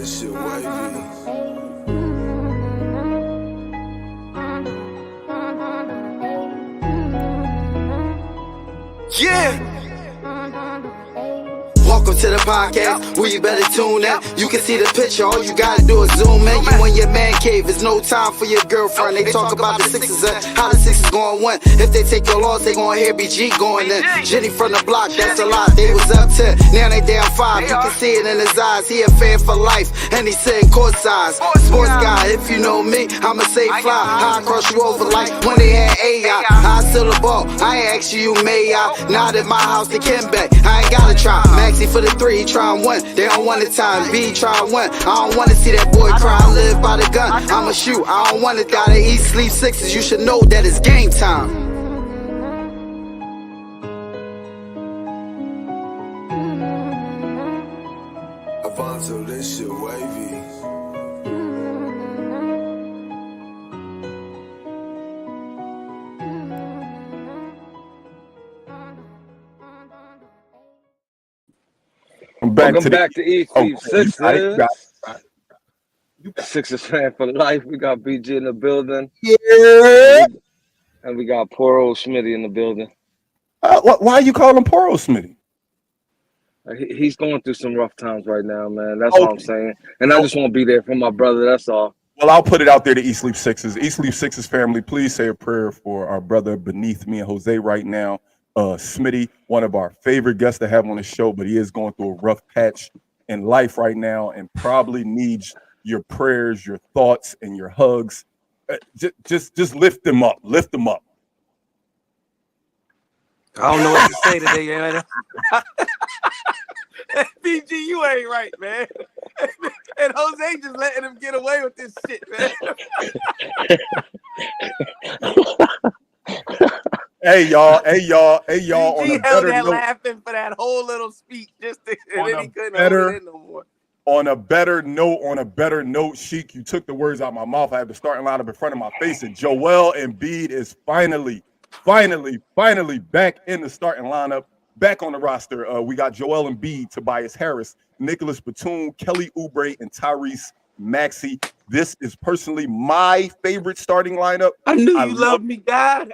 this shit wavy. Yeah. Welcome to the podcast, where you better tune in. You can see the picture, all you gotta do is zoom in. You in your man cave, it's no time for your girlfriend. They talk about the Sixers and how the Sixers gon' win. If they take your loss, they gon' hear BG going in. Jenny from the block, that's a lot. They was up 10, now they down 5. You can see it in his eyes, he a fan for life, and he sitting courtside. Sports guy, if you know me, I'ma say fly. How I cross you over like when they had AI. I still the ball, I ain't ask you, may I? Not at my house, they can back. I ain't gotta try. Maxie for the 3, he try and win. They don't want the time, B try and win. I don't wanna see that boy cry, live by the gun. I'ma shoot, I don't wanna die to eat, sleep sixes. You should know that it's game time. Avanzo, this shit wavy. Welcome back to East Sleep Sixers. Sixers fan for life. We got BG in the building. Yeah. And we got poor old Smitty in the building. Why you call him poor old Smitty? He's going through some rough times right now, man. That's what I'm saying. And I just want to be there for my brother. That's all. Well, I'll put it out there to East Sleep Sixers. East Sleep Sixers family, please say a prayer for our brother beneath me and Jose right now. Smitty, one of our favorite guests to have on the show, but he is going through a rough patch in life right now and probably needs your prayers, your thoughts, and your hugs. Just lift them up. Lift them up. I don't know what to say today, man. BG, you ain't right, man. And Jose just letting him get away with this shit, man. Hey y'all. On a held that note, laughing for that whole little speech, just to, and then he couldn't hold it in no more. On a better note, Sheik, you took the words out of my mouth. I have the starting lineup in front of my face, and Joel Embiid is finally back in the starting lineup, back on the roster. We got Joel Embiid, Tobias Harris, Nicholas Batum, Kelly Oubre, and Tyrese Maxey. This is personally my favorite starting lineup. I knew you loved me, God.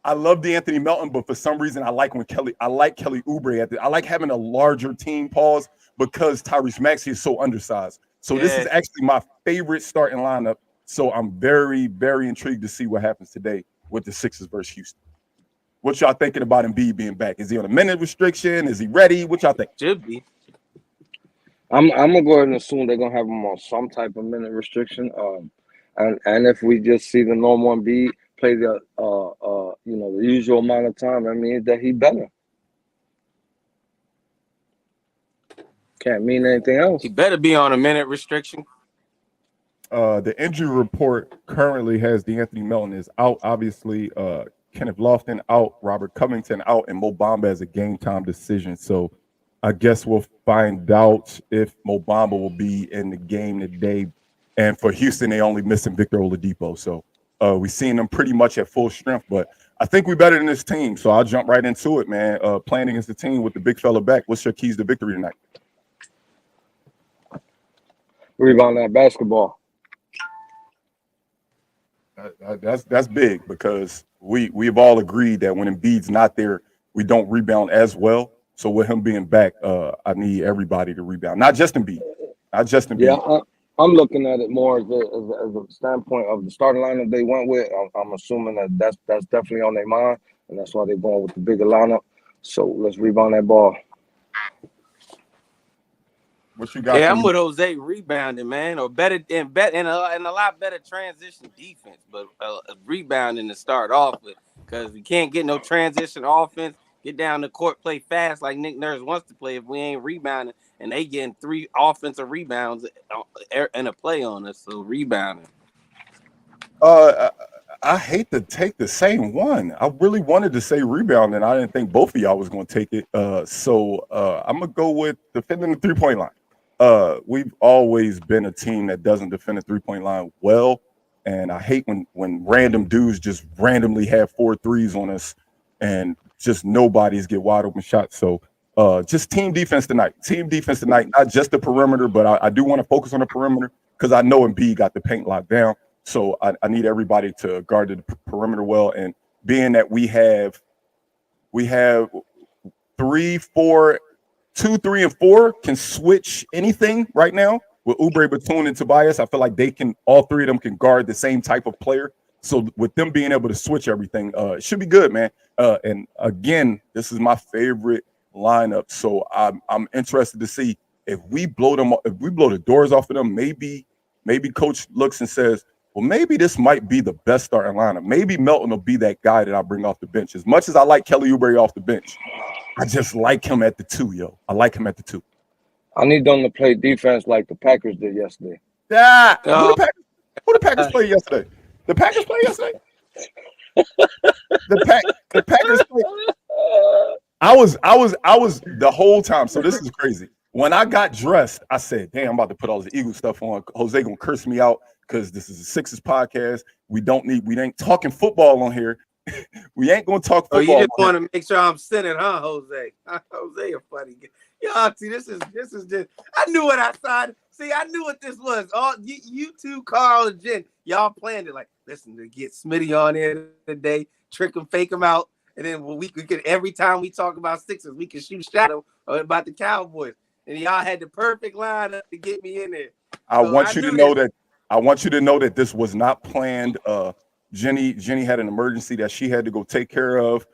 I love D'Anthony Melton, but for some reason I like Kelly Oubre. I like having a larger team pause because Tyrese Maxey is so undersized. So This is actually my favorite starting lineup. So I'm very, very intrigued to see what happens today with the Sixers versus Houston. What y'all thinking about Embiid being back? Is he on a minute restriction? Is he ready? What y'all think? Should be. I'm gonna go ahead and assume they're gonna have him on some type of minute restriction. And if we just see the normal Embiid play the the usual amount of time, I mean that he better. Can't mean anything else. He better be on a minute restriction. The injury report currently has D'Anthony Melton is out. Obviously, Kenneth Lofton out, Robert Covington out, and Mo Bamba as a game time decision. So I guess we'll find out if Mo Bamba will be in the game today. And for Houston, they only missing Victor Oladipo. So we've seen them pretty much at full strength. But I think we're better than this team. So I'll jump right into it, man. Playing against the team with the big fella back. What's your keys to victory tonight? Rebound that basketball. That's big because we've all agreed that when Embiid's not there, we don't rebound as well. So with him being back, I need everybody to rebound, not just Embiid. Yeah, I'm looking at it more as a standpoint of the starting lineup they went with. I'm assuming that's definitely on their mind, and that's why they're going with the bigger lineup. So let's rebound that ball. What you got? Yeah, I'm with Jose rebounding, man, or better and a lot better transition defense, but rebounding to start off with, because we can't get no transition offense. Get down the court, play fast like Nick Nurse wants to play. If we ain't rebounding, and they getting 3 offensive rebounds and a play on us, so rebounding. I hate to take the same one. I really wanted to say rebounding. I didn't think both of y'all was going to take it. So I'm going to go with defending the three-point line. We've always been a team that doesn't defend the three-point line well, and I hate when random dudes just randomly have 4 threes on us and just nobody's get wide open shots. So just team defense tonight. Team defense tonight, not just the perimeter, but I do want to focus on the perimeter because I know Embiid got the paint locked down. So I need everybody to guard the perimeter well. And being that we have 3, 4, 2, 3, and 4 can switch anything right now with Oubre, Batum, and Tobias. I feel like all three of them can guard the same type of player. So with them being able to switch everything, it should be good, man. And again, this is my favorite lineup. So I'm interested to see if we blow the doors off of them. Maybe coach looks and says, well, maybe this might be the best starting lineup. Maybe Melton will be that guy that I bring off the bench. As much as I like Kelly Oubre off the bench, I just like him at the 2, yo. I like him at the 2. I need them to play defense like the Packers did yesterday. Yeah. Who the Packers play yesterday? The Packers play yesterday? The Packers play. I was the whole time. So this is crazy. When I got dressed, I said, damn, I'm about to put all this Eagle stuff on. Jose gonna curse me out because this is a Sixers podcast. We ain't talking football on here. We ain't gonna talk football. Oh, you just want to make sure I'm sitting, huh, Jose? Jose, a funny guy. Y'all see, this is just. I knew what I saw. See, I knew what this was. All you two, Carl and Jen, y'all planned it. Like, listen, to get Smitty on here today, trick him, fake him out, and then we could every time we talk about Sixers, we can shoot shadow about the Cowboys. And y'all had the perfect lineup to get me in there. I want you to know that this was not planned. Jenny had an emergency that she had to go take care of.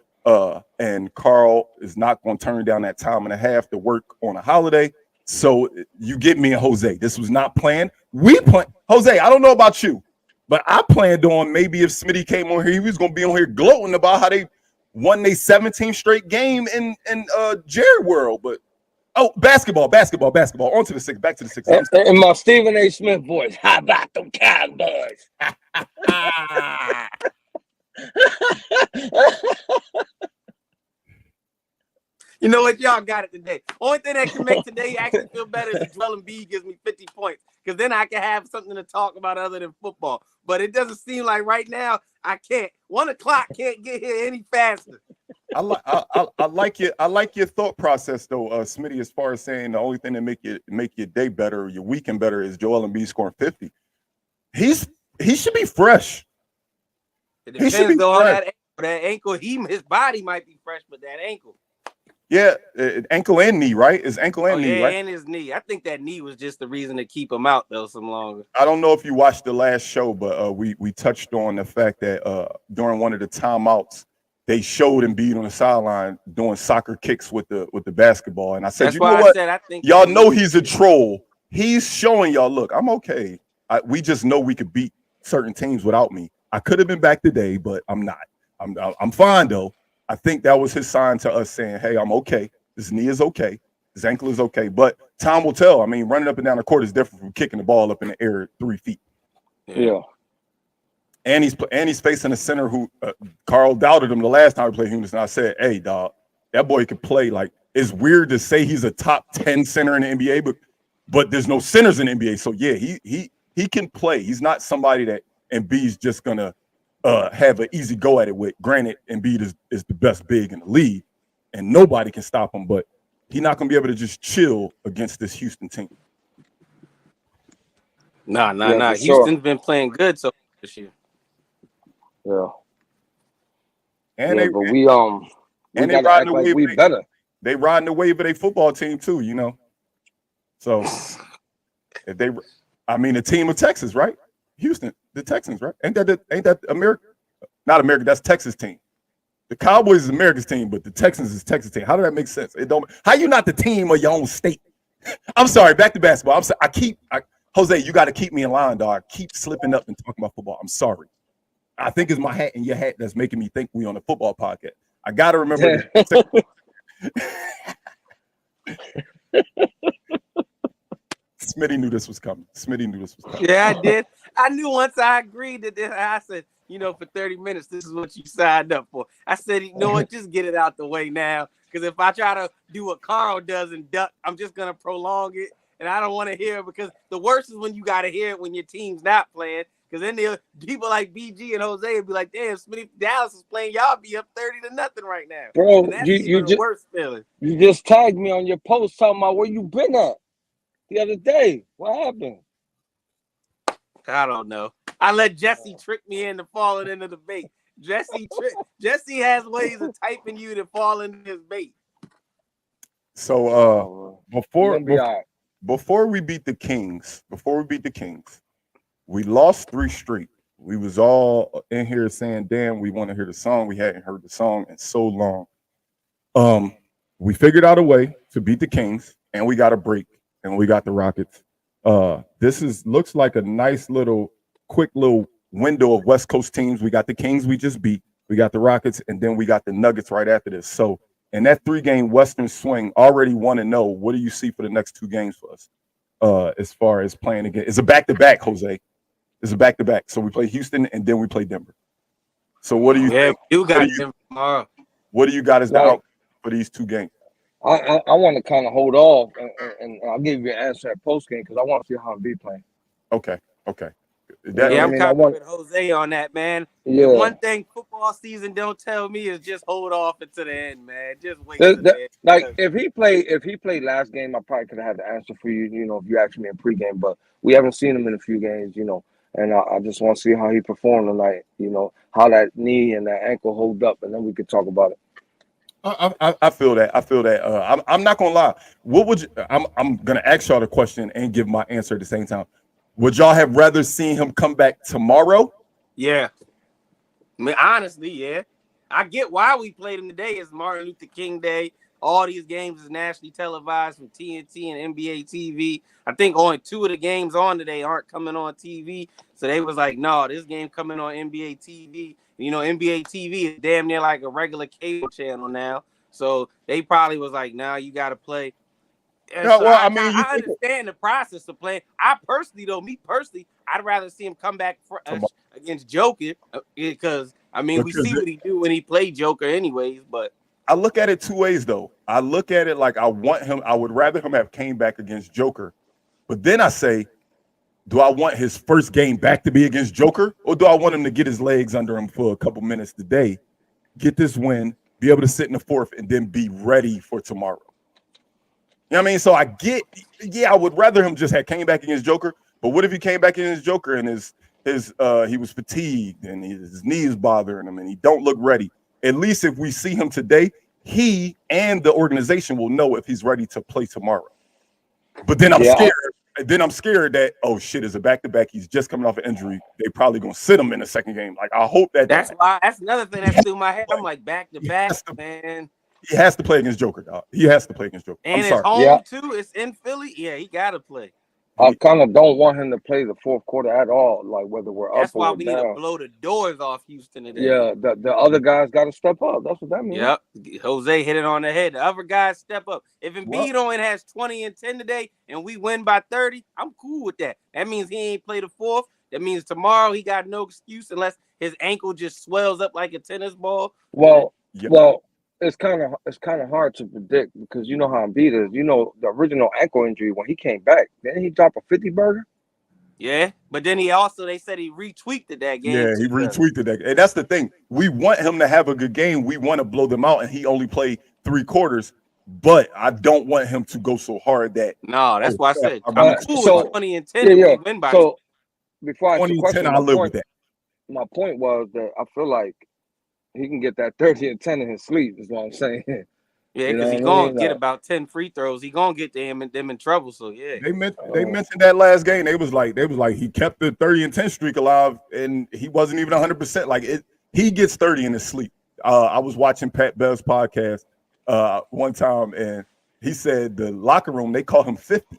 And Carl is not going to turn down that time and a half to work on a holiday. So you get me and Jose. This was not planned. We planned. Jose, I don't know about you, but I planned on maybe if Smitty came on here, he was going to be on here gloating about how they won their 17th straight game in Jerry World. But basketball. On to the six. Back to the six. In my Stephen A. Smith voice, how about them Cowboys? You know what? Y'all got it today. Only thing that can make today actually feel better is Joel Embiid gives me 50 points because then I can have something to talk about other than football. But it doesn't seem like right now I can't. 1 o'clock can't get here any faster. I like your thought process though, Smitty. As far as saying the only thing that make your day better, your weekend better, is Joel Embiid scoring 50. He should be fresh. It depends though on that ankle. His body might be fresh, but that ankle. Yeah, ankle and knee, right? It's ankle and knee, right? And his knee. I think that knee was just the reason to keep him out though some longer. I don't know if you watched the last show, but we touched on the fact that during one of the timeouts, they showed Embiid on the sideline doing soccer kicks with the basketball, and I said, I think y'all know he's a troll. He's showing y'all, look, I'm okay. We just know we could beat certain teams without me. I could have been back today, but I'm not. I'm fine though. I think that was his sign to us saying, hey, I'm okay. His knee is okay. His ankle is okay. But time will tell. I mean, running up and down the court is different from kicking the ball up in the air 3 feet. Yeah. And he's facing a center who Carl doubted him the last time we played Houston. I said, hey, dog, that boy could play. Like, it's weird to say he's a top 10 center in the NBA, but there's no centers in the NBA. So, yeah, he can play. He's not somebody that Embiid's just going to have an easy go at it with. Granted, Embiid is the best big in the league, and nobody can stop him, but he's not going to be able to just chill against this Houston team. Nah. Houston's been playing good so this year. Yeah. And they riding the wave. We better. They riding the wave of their football team too, you know. So if the team of Texas, right? Houston, the Texans, right? Ain't that America? Not America. That's Texas team. The Cowboys is America's team, but the Texans is Texas team. How does that make sense? It don't. How you not the team of your own state? I'm sorry. Back to basketball. Jose, you got to keep me in line, dog. I keep slipping up and talking about football. I'm sorry. I think it's my hat and your hat that's making me think we on a football podcast. I got to remember. Smitty knew this was coming. Yeah, I did. I knew once I agreed that I said, for 30 minutes, this is what you signed up for. I said, you know what, just get it out the way now. Because if I try to do what Carl does and duck, I'm just going to prolong it. And I don't want to hear it because the worst is when you got to hear it when your team's not playing. Because then people like BG and Jose would be like, damn, Smitty Dallas is playing. Y'all be up 30-0 right now. Bro, And that's even a worse feeling. you just tagged me on your post talking about where you been at the other day. What happened? I don't know. I let Jesse trick me into falling into the bait. Jesse has ways of typing you to fall into his bait. So You're gonna be all right. before we beat the Kings, we lost 3 straight. We was all in here saying, damn, we want to hear the song. We hadn't heard the song in so long. We figured out a way to beat the Kings, and we got a break, and we got the Rockets. This looks like a nice quick little window of West Coast teams. We got the Kings we just beat, we got the Rockets, and then we got the Nuggets right after this. So in that 3-game Western swing, already 1-0. What do you see for the next 2 games for us? As far as playing again, it's a back-to-back, Jose. It's a back-to-back. So we play Houston and then we play Denver. So what do you think? You got Denver tomorrow. What do you got as the outcome for these 2 games? I want to kind of hold off, and I'll give you an answer at post game because I want to see how Embiid playing. Okay. I'm kind of with Jose on that, man. Yeah. The one thing football season don't tell me is just hold off until the end, man. Just wait till the end. Like if he played last game, I probably could have had the answer for you. You know, if you asked me in pregame, but we haven't seen him in a few games. You know, and I just want to see how he performed tonight. You know, how that knee and that ankle hold up, and then we could talk about it. I feel that. I'm not gonna lie. What would you? I'm gonna ask y'all the question and give my answer at the same time. Would y'all have rather seen him come back tomorrow? Yeah. I mean, honestly, yeah. I get why we played him today. It's Martin Luther King Day. All these games is nationally televised from TNT and NBA TV. I think only 2 of the games on today aren't coming on TV. So they was like, no, this game coming on NBA TV. You know, NBA TV is damn near like a regular cable channel now. So they probably was like, nah, you got to play. No, So well, I understand the process of playing. Me personally, I'd rather see him come back against Joker because, I mean, we see what he do when he played Joker anyways, but I look at it 2 ways, though. I look at it like I would rather him have came back against Joker. But then I say, do I want his first game back to be against Joker? Or do I want him to get his legs under him for a couple minutes today, get this win, be able to sit in the 4th, and then be ready for tomorrow? You know what I mean? So I get, I would rather him just had came back against Joker. But what if he came back against Joker and he was fatigued and his knees bothering him and he don't look ready? At least if we see him today, he and the organization will know if he's ready to play tomorrow. But then I'm scared that, oh shit, it's a back-to-back. He's just coming off an injury. They probably gonna sit him in the second game. Like I hope that's another thing that's through my head. I'm like back-to-back, man. He has to play against Joker, dog. He has to play against Joker. And it's home too. It's in Philly. Yeah, he gotta play. I kind of don't want him to play the 4th quarter at all. Like whether we're up or down. That's why we need to blow the doors off Houston today. Yeah, the other guys got to step up. That's what that means. Yep, Jose hit it on the head. The other guys step up. If Embiid only has 20 and 10 today, and we win by 30, I'm cool with that. That means he ain't played the 4th. That means tomorrow he got no excuse unless his ankle just swells up like a tennis ball. Well, it's kind of hard to predict because you know how Embiid is. You know the original ankle injury when he came back. Didn't he drop a 50 burger? Yeah, but then they said he retweaked that game. Yeah, he retweeted that. And that's the thing. We want him to have a good game. We want to blow them out, and he only played 3 quarters. But I don't want him to go so hard that. No, that's why I said I'm cool with 20 and 10 yeah. We win by. So before I 20 and 10, I live with that. My point was that I feel like he can get that 30 and 10 in his sleep. Is what I'm saying. Yeah, because he's gonna get about 10 free throws. He's gonna get them in trouble. So yeah. They mentioned that last game. They was like he kept the 30 and 10 streak alive, and he wasn't even 100%. Like he gets 30 in his sleep. I was watching Pat Bell's podcast one time, and he said the locker room they call him 50.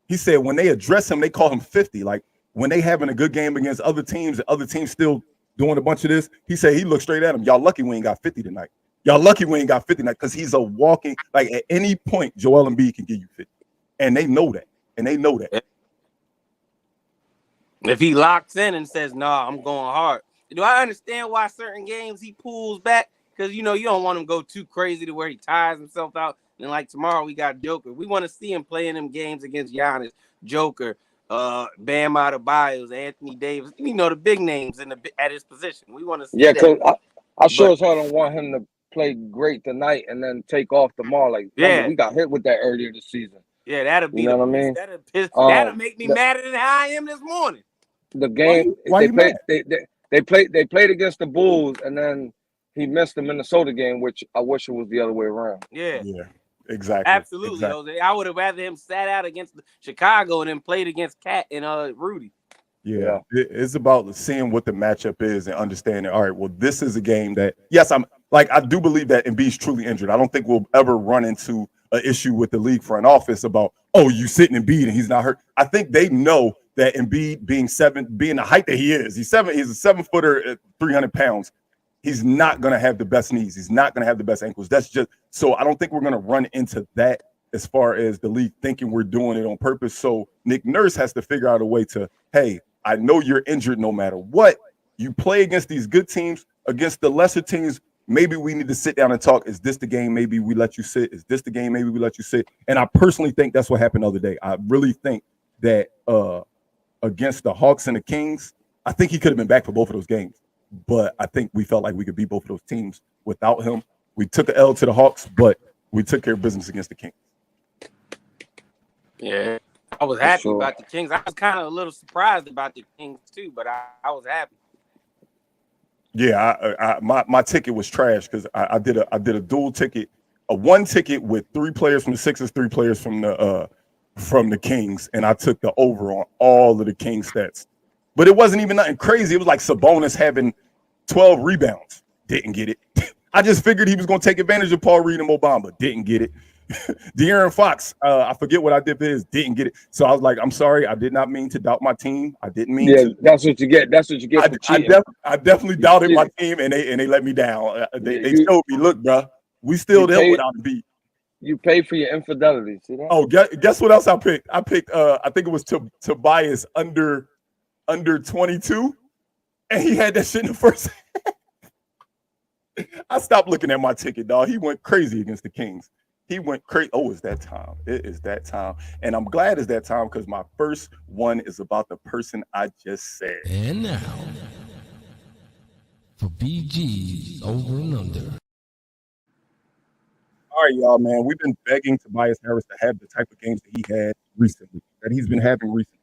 He said when they address him, they call him 50. Like when they having a good game against other teams, and other teams still doing a bunch of this. He said he looked straight at him. Y'all lucky we ain't got 50 tonight. Y'all lucky we ain't got 50 tonight because he's a walking, like at any point, Joel Embiid can give you 50. And they know that. If he locks in and says, nah, I'm going hard. Do I understand why certain games he pulls back? Because, you don't want him to go too crazy to where he tires himself out. And like tomorrow we got Joker. We want to see him playing them games against Giannis, Joker, Bam Adebayo's, Anthony Davis. You know the big names at his position. We want to see Yeah, that. because I sure But as hell don't want him to play great tonight and then take off tomorrow. Like, remember, yeah, we got hit with that earlier this season. yeah, that'll You be know the what I piss. mean? That'll make me madder than how I am this morning. The game Why they you played mad? they played against the Bulls, and then he missed the Minnesota game, which I wish it was the other way around. Yeah. Yeah, exactly. Absolutely, Jose. I would have rather him sat out against Chicago and then played against Cat and Rudy. Yeah, it's about seeing what the matchup is and understanding. All right, well, this is a game that yes, I do believe that Embiid's truly injured. I don't think we'll ever run into an issue with the league front office about you sitting Embiid and he's not hurt. I think they know that Embiid being the height that he is, he's a 7-footer at 300 pounds. He's not going to have the best knees. He's not going to have the best ankles. That's just so I don't think we're going to run into that as far as the league thinking we're doing it on purpose. So Nick Nurse has to figure out a way to, hey, I know you're injured no matter what. You play against these good teams, against the lesser teams. Maybe we need to sit down and talk. Is this the game? Maybe we let you sit. Is this the game? Maybe we let you sit. And I personally think that's what happened the other day. I really think that against the Hawks and the Kings, I think he could have been back for both of those games. But I think we felt like we could beat both of those teams without him. We took an L to the Hawks, but we took care of business against the Kings. Yeah. I was happy about the Kings. I was kind of a little surprised about the Kings too, but I was happy. Yeah, my ticket was trash because I did a dual ticket, a one ticket with 3 players from the Sixers, 3 players from the Kings, and I took the over on all of the Kings stats. But it wasn't even nothing crazy. It was like Sabonis having 12 rebounds. Didn't get it. I just figured he was going to take advantage of Paul Reed and Mo Bamba. Didn't get it. De'Aaron Fox, I forget what I did for his. Didn't get it. So I was like, I'm sorry. I did not mean to doubt my team. I didn't mean to. That's what you get. That's what you get for cheating. I definitely doubted my team, and they let me down. They showed me, look, bro, we still there without a beat. You pay for your infidelity. See that? Oh, guess what else I picked? I picked, I think it was Tobias under 22, and he had that shit in the first. I stopped looking at my ticket, dog. He went crazy against the Kings. He went crazy. Oh, it's that time. It is that time. And I'm glad it's that time because my first one is about the person I just said. And now, for BG's Over and Under. All right, y'all, man. We've been begging Tobias Harris to have the type of games that he had recently, that he's been having recently.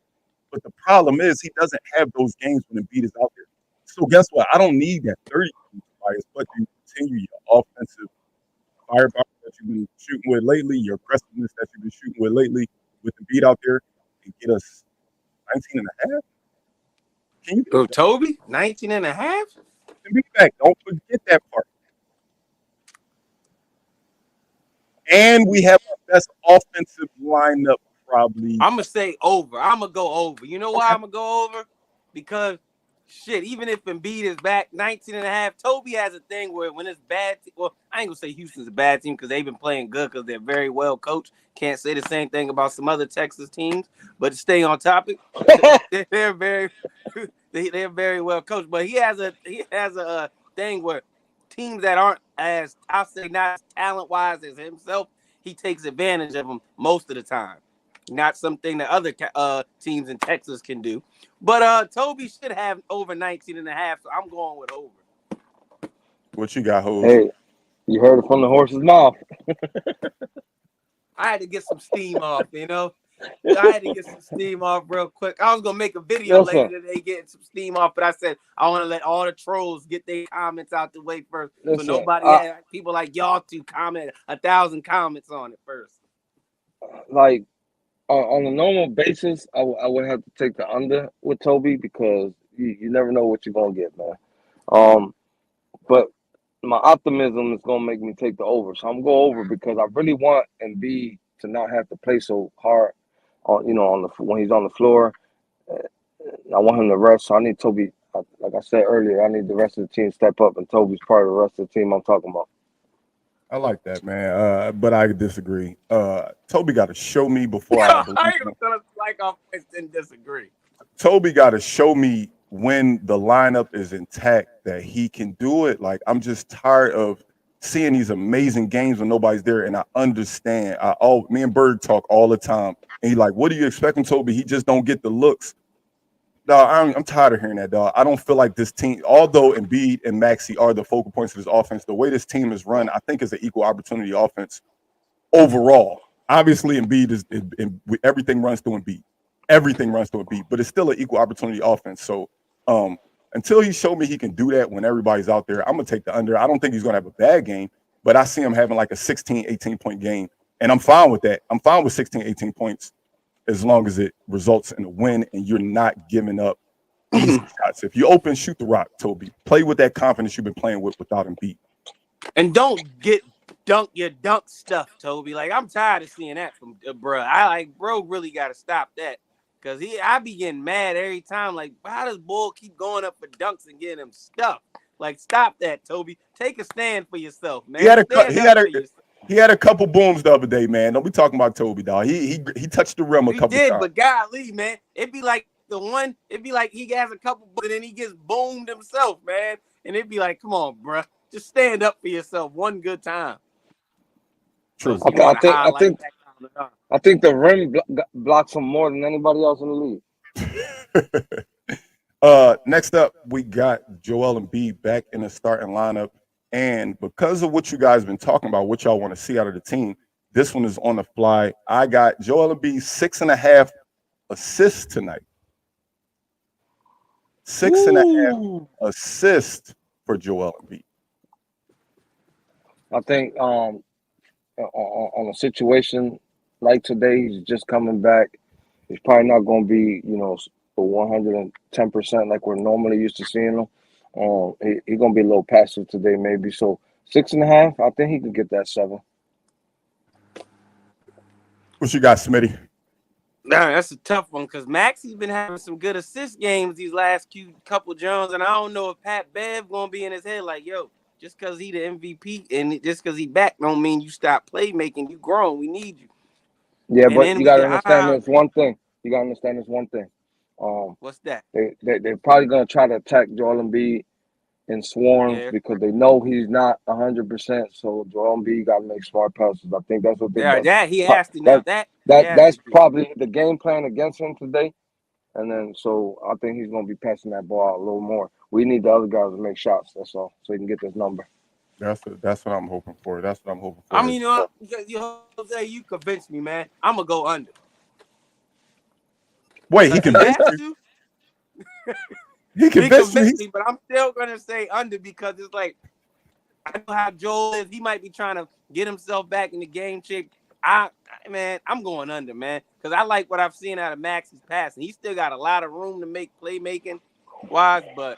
But the problem is he doesn't have those games when Embiid is out there. So guess what? I don't need that 30 Tobias, but you continue your offensive firepower that you've been shooting with lately, your aggressiveness that you've been shooting with lately with Embiid out there and get us 19 and a half. Can you Toby? 19 and a half? Embiid back. Don't forget that part. And we have our best offensive lineup probably. I'm going to say over. I'm going to go over. You know why I'm going to go over? Because, shit, even if Embiid is back 19 and a half, Toby has a thing where when it's bad, well, I ain't going to say Houston's a bad team because they've been playing good because they're very well coached. Can't say the same thing about some other Texas teams, but to stay on topic, they're very well coached. But he has a thing where teams that aren't as, I'll say, not as talent-wise as himself, he takes advantage of them most of the time. Not something that other teams in Texas can do. But Toby should have over 19 and a half, so I'm going with over. What you got, Hov? Hey, you heard it from the horse's mouth. I had to get some steam off, you know? I had to get some steam off real quick. I was going to make a video later today getting some steam off, but I said I want to let all the trolls get their comments out the way first. So nobody had people like y'all to comment 1,000 comments on it first. Like, on a normal basis, I would have to take the under with Toby because you never know what you're going to get, man. But my optimism is going to make me take the over. So I'm going over because I really want Embiid to not have to play so hard when he's on the floor. I want him to rest. So I need Toby, like I said earlier, I need the rest of the team to step up, and Toby's part of the rest of the team I'm talking about. I like that, man. But I disagree. Toby got to show me before I believe I ain't going to tell us like our friends didn't disagree. Toby got to show me when the lineup is intact that he can do it. Like, I'm just tired of seeing these amazing games when nobody's there, and I understand. Me and Bird talk all the time, and he like, what do you expect from Toby? He just don't get the looks. Dog, I'm tired of hearing that, dog. I don't feel like this team, although Embiid and Maxey are the focal points of this offense, the way this team is run, I think is an equal opportunity offense overall. Obviously, Embiid is everything runs through Embiid. Everything runs through Embiid, but it's still an equal opportunity offense. So until he showed me he can do that when everybody's out there, I'm going to take the under. I don't think he's going to have a bad game, but I see him having like a 16, 18-point game, and I'm fine with that. I'm fine with 16, 18 points as long as it results in a win and you're not giving up easy shots. If you open, shoot the rock, Toby. Play with that confidence you've been playing with without Embiid. And don't get your dunk stuff, Toby. Like, I'm tired of seeing that from bro. Bro really got to stop that. Because I be getting mad every time. Like, how does Bull keep going up for dunks and getting him stuff? Like, stop that, Toby. Take a stand for yourself, man. He had a couple booms the other day, man. Don't be talking about Toby, dog. He touched the rim a couple times. But golly, man, it'd be like he has a couple, but then he gets boomed himself, man. And it'd be like, come on, bro, just stand up for yourself one good time. True. I think the rim blocks him more than anybody else in the league. Next up, we got Joel Embiid back in the starting lineup. And because of what you guys been talking about, what y'all want to see out of the team, this one is on the fly. I got Joel Embiid 6.5 assists tonight. 6.5 assists for Joel Embiid. I think on a situation like today, he's just coming back. He's probably not going to be, 110% like we're normally used to seeing him. He's going to be a little passive today, maybe. So 6.5, I think he could get that 7. What you got, Smitty? Nah, that's a tough one because Maxey's been having some good assist games these last couple Jones, and I don't know if Pat Bev going to be in his head like, yo, just because he the MVP and just because he back don't mean you stop playmaking. You grown. We need you. Yeah, but you got to understand this one thing. What's that? They're probably going to try to attack Joel Embiid in swarms because they know he's not 100%. So Joel Embiid got to make smart passes. I think that's what they do. That he has to now. That's probably the game plan against him today. And then so I think he's going to be passing that ball out a little more. We need the other guys to make shots. That's all, so he can get this number. That's what I'm hoping for. I mean, Jose, you convinced me, man. I'm gonna go under. Wait, he convinced you? He convinced me, but I'm still gonna say under because it's like I know how Joel is. He might be trying to get himself back in the game shape. I'm going under, man, because I like what I've seen out of Max's passing. He still got a lot of room to make playmaking wise, but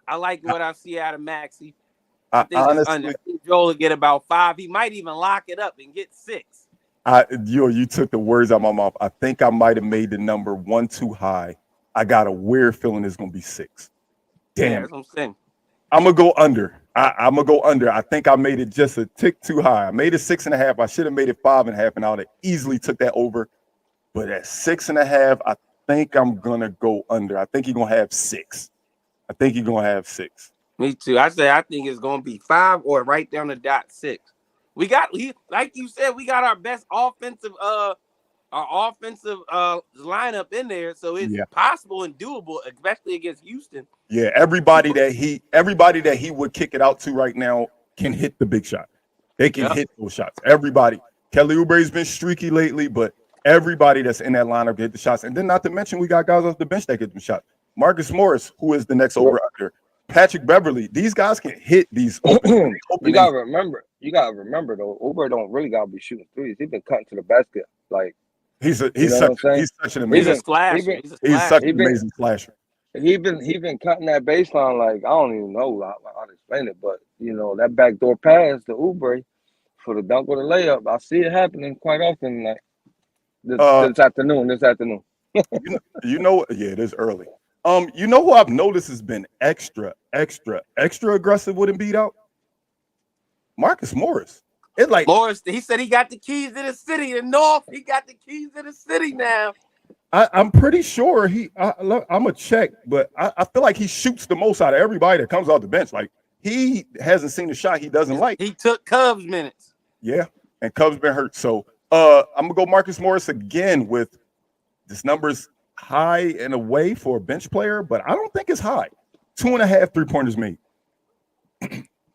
I like what I see out of Maxey. I think it's under. I think Joel will get about 5. He might even lock it up and get 6. You took the words out of my mouth. I think I might have made the number 1 too high. I got a weird feeling it's gonna be 6. Damn, that's what I'm saying. I'm gonna go under. I'm gonna go under. I think I made it just a tick too high. I made it 6.5. I should have made it 5.5, and I would have easily took that over. But at 6.5, I think I'm gonna go under. I think he's gonna have 6. Me too. I think it's gonna be 5 or right down the dot 6. Like you said, we got our best offensive lineup in there, so it's possible and doable, especially against Houston. Yeah, everybody that he would kick it out to right now can hit the big shot. They can hit those shots. Everybody. Kelly Oubre's been streaky lately, but everybody that's in that lineup can hit the shots. And then not to mention we got guys off the bench that get the shot. Marcus Morris, who is the next over-under. Patrick Beverly. These guys can hit these open. You gotta remember though, Oubre don't really gotta be shooting threes. He's been cutting to the basket. Like he's such an amazing slasher. He's such an amazing slasher. He been cutting that baseline like I don't even know how to explain it, but that backdoor pass to Oubre for the dunk or the layup, I see it happening quite often. Like this afternoon. It is early. Who I've noticed has been extra aggressive with Embiid out? Marcus Morris. It's like Morris. He said he got the keys to the city. The North. He got the keys to the city now. I'm pretty sure I'm gonna check, but I feel like he shoots the most out of everybody that comes off the bench. Like he hasn't seen a shot he doesn't like. He took Cubs minutes. Yeah, and Cubs been hurt. So I'm gonna go Marcus Morris again with this number's high and away for a bench player, but I don't think it's high. 2.5 3-pointers made.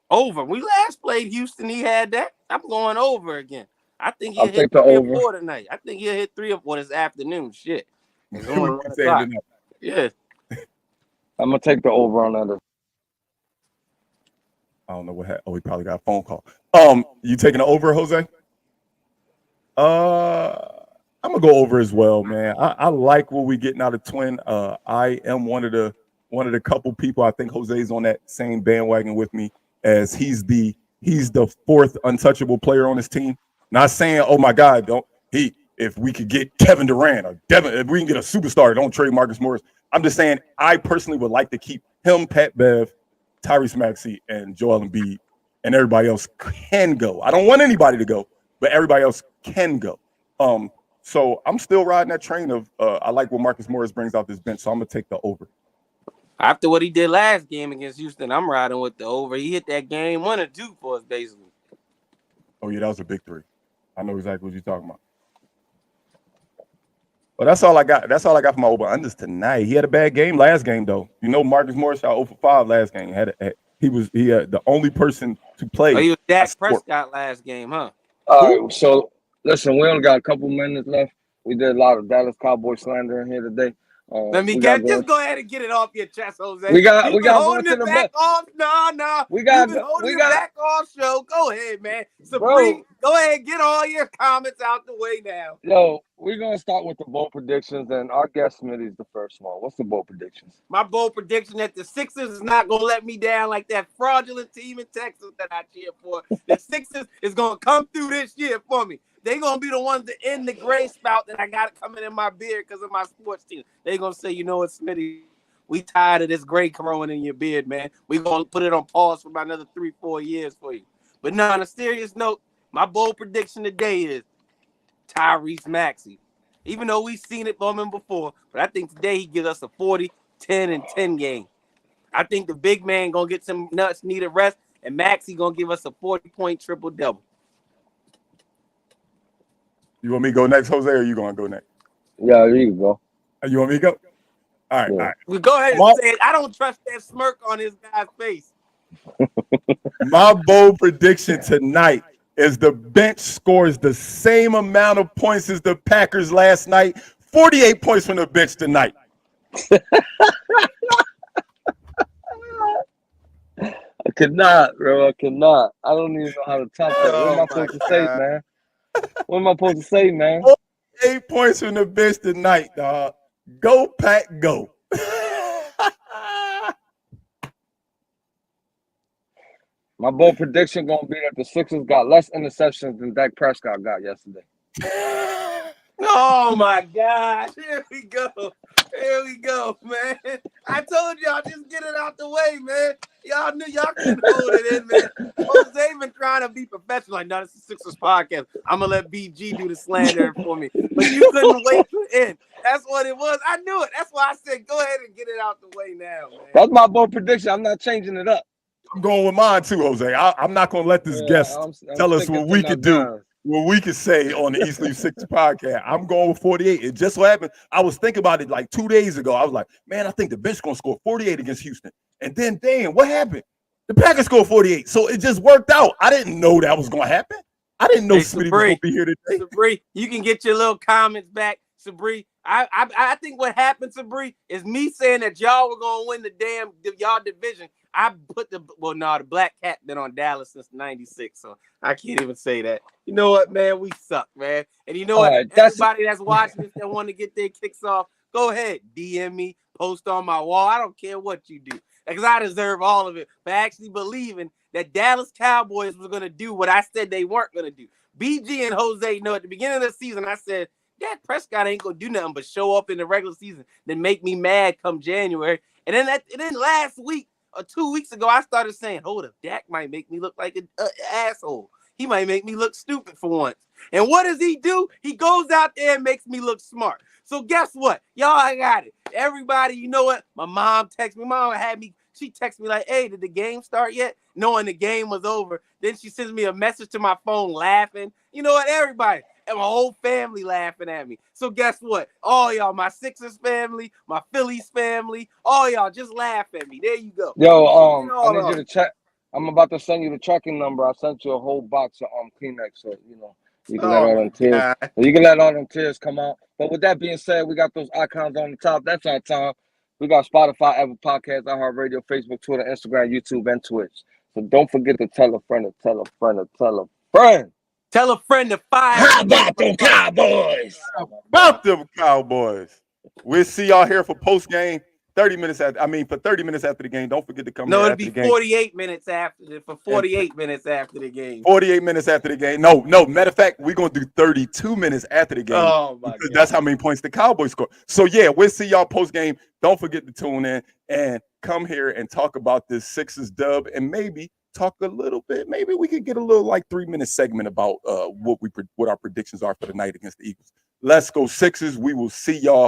Over. We last played Houston. He had that. I'm going over again. I think he'll I'll hit take the 3 or over. 4 tonight. I think he'll hit 3 or 4 this afternoon. Shit. It's We only can 1 say it o'clock. enough. Yeah. I'm gonna take the over on that. I don't know what happened. Oh, he probably got a phone call. You taking it over, Jose? I'm gonna go over as well, man. I like what we getting out of Twin. I am one of the couple people. I think Jose's on that same bandwagon with me, as he's the fourth untouchable player on his team. Not saying, oh my God, if we could get Kevin Durant or Devin, if we can get a superstar, don't trade Marcus Morris. I'm just saying, I personally would like to keep him, Pat Bev, Tyrese Maxey, and Joel Embiid, and everybody else can go. I don't want anybody to go, but everybody else can go. So I'm still riding that train of I like what Marcus Morris brings out this bench, so I'm gonna take the over. After what he did last game against Houston, I'm riding with the over. He hit that game 1 or 2 for us, basically. Oh yeah, that was a big 3. I know exactly what you're talking about. Well, that's all I got. That's all I got for my over-unders tonight. He had a bad game last game, though. You know, Marcus Morris shot 0 for 5 last game. He was the only person to play. Oh, he was Dak Prescott last game, huh? All right, so listen, we only got a couple minutes left. We did a lot of Dallas Cowboys slander in here today. Let me just go ahead and get it off your chest, Jose. We got holding going it to the back off. No. We You've got been holding it back off show. Go ahead, man. Sabrina, Bro. go ahead, get all your comments out the way now. Yo, we're gonna start with the bold predictions, and our guest Smitty's the first one. What's the bold predictions? My bold prediction that the Sixers is not gonna let me down like that fraudulent team in Texas that I cheer for. The Sixers is gonna come through this year for me. They're going to be the ones to end the gray spout that I got coming in my beard because of my sports team. They're going to say, you know what, Smitty, we tired of this gray growing in your beard, man. We're going to put it on pause for about another 3-4 years for you. But no, on a serious note, my bold prediction today is Tyrese Maxey. Even though we've seen it from him before, but I think today he gives us a 40, 10, and 10 game. I think the big man going to get some nuts needed rest, and Maxey going to give us a 40-point triple-double. You want me to go next, Jose, or you going to go next? Yeah, there you go. You want me to go? All right, Yeah. all right. Well, go ahead and say it. I don't trust that smirk on this guy's face. My bold prediction tonight is the bench scores the same amount of points as the Packers last night. 48 points from the bench tonight. I cannot, bro. I cannot. I don't even know how to top that. What am I supposed to say, man? What am I supposed to say, man? 8 points from the bench tonight, dog. Go, Pack, go. My bold prediction gonna be that the Sixers got less interceptions than Dak Prescott got yesterday. Oh my God! Here we go. Here we go, man. I told y'all just get it out the way, man. Y'all knew y'all couldn't hold it in, man. Jose been trying to be professional. Like, no, this is Sixers podcast. I'm gonna let BG do the slander for me, but you couldn't wait to end. That's what it was. I knew it. That's why I said go ahead and get it out the way now, man. That's my bold prediction. I'm not changing it up. I'm going with mine too, Jose. I'm not going to let this guest I'm tell us sticking what to we my could do, guns. what we could say on the East Leaf Six podcast. I'm going with 48. It just so happened, I was thinking about it like 2 days ago. I was like, man, I think the bench going to score 48 against Houston. And then, damn, what happened? The Packers scored 48. So it just worked out. I didn't know that was going to happen. I didn't know Smitty was going to be here today. Sabri, you can get your little comments back, Sabri. I think what happened, Sabri, is me saying that y'all were going to win y'all division. I put the Black Cat been on Dallas since 96, so I can't even say that. You know what, man? We suck, man. And you know what? Right, everybody that's watching this that want to get their kicks off, go ahead. DM me, post on my wall. I don't care what you do. Because I deserve all of it for actually believing that Dallas Cowboys was going to do what I said they weren't going to do. BG and Jose know at the beginning of the season, I said, Dak Prescott ain't going to do nothing but show up in the regular season, then make me mad come January. And then last week, or 2 weeks ago, I started saying, hold up, Dak might make me look like an asshole. He might make me look stupid for once. And what does he do? He goes out there and makes me look smart. So guess what? Y'all, I got it. Everybody, you know what? My mom texted me. Mom had me She texts me like, "Hey, did the game start yet?" Knowing the game was over. Then she sends me a message to my phone laughing. You know what? Everybody and my whole family laughing at me. So guess what? All y'all, my Sixers family, my Phillies family, all y'all just laugh at me. There you go. Yo, And I all need you of to check. I'm about to send you the tracking number. I sent you a whole box of Kleenex, so you know you can let Oh all my them tears. God. You can let all them tears come out. But with that being said, we got those icons on the top. That's our time. We got Spotify, Apple Podcasts, iHeartRadio, Facebook, Twitter, Instagram, YouTube, and Twitch. So don't forget to tell a friend to tell a friend to tell a friend. Tell a friend to fire. How about them Cowboys? About them Cowboys. We'll see y'all here for post game. 30 minutes after, for 30 minutes after the game. Don't forget to come No, here it'll after be the game. 48 minutes after for And 48 minutes after the game. 48 minutes after the game. No, matter of fact, we're gonna do 32 minutes after the game. Oh my God. That's how many points the Cowboys score. So yeah, we'll see y'all post game. Don't forget to tune in and come here and talk about this Sixers dub and maybe talk a little bit. Maybe we could get a little like 3-minute segment about what our predictions are for the night against the Eagles. Let's go Sixers. We will see y'all